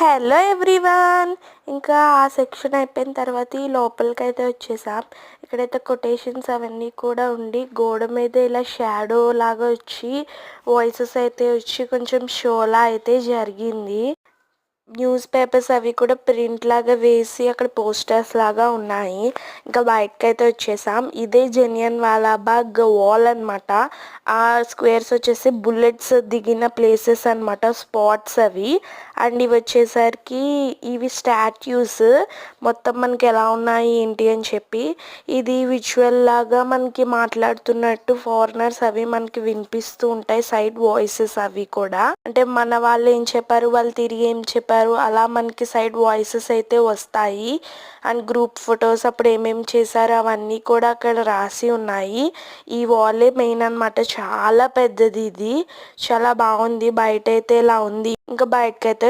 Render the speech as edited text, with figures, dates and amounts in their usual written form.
Hello everyone. ఇంకా ఆ section అయిపోయిన తర్వాత ఈ లోపలికైతే వచ్చేసాం. ఇక్కడైతే కొటేషన్స్ అవన్నీ కూడా ఉండి గోడ మీద ఇలా షాడో లాగా వచ్చి వాయిసెస్ అయితే వచ్చి కొంచెం షోలా అయితే జరిగింది. న్యూస్ పేపర్స్ అవి కూడా ప్రింట్ లాగా వేసి అక్కడ పోస్టర్స్ లాగా ఉన్నాయి. ఇంకా బయటకైతే వచ్చేసాం. ఇదే జలియన్ వాలాబాగ్ వాల్ అనమాట. ఆ స్క్వేర్స్ వచ్చేసి బుల్లెట్స్ దిగిన ప్లేసెస్ అనమాట, స్పాట్స్ అవి. అండ్ ఇవి వచ్చేసరికి ఇవి స్టాట్యూస్ మొత్తం మనకి ఎలా ఉన్నాయి ఏంటి అని చెప్పి ఇది విజువల్ లాగా మనకి మాట్లాడుతున్నట్టు ఫారినర్స్ అవి మనకి వినిపిస్తూ ఉంటాయి. సైడ్ వాయిసెస్ అవి కూడా అంటే మన వాళ్ళు ఏం చెప్పారు, వాళ్ళు తిరిగి ఏం చెప్పారు, అలా మనకి సైడ్ వాయిసెస్ అయితే వస్తాయి. అండ్ గ్రూప్ ఫొటోస్ అప్పుడు ఏమేమి చేశారు అవన్నీ కూడా అక్కడ రాసి ఉన్నాయి. ఈ వాలే మెయిన్ అనమాట. చాలా పెద్దది, ఇది చాలా బాగుంది. బయట అయితే ఇలా ఉంది. ఇంకా బయటకైతే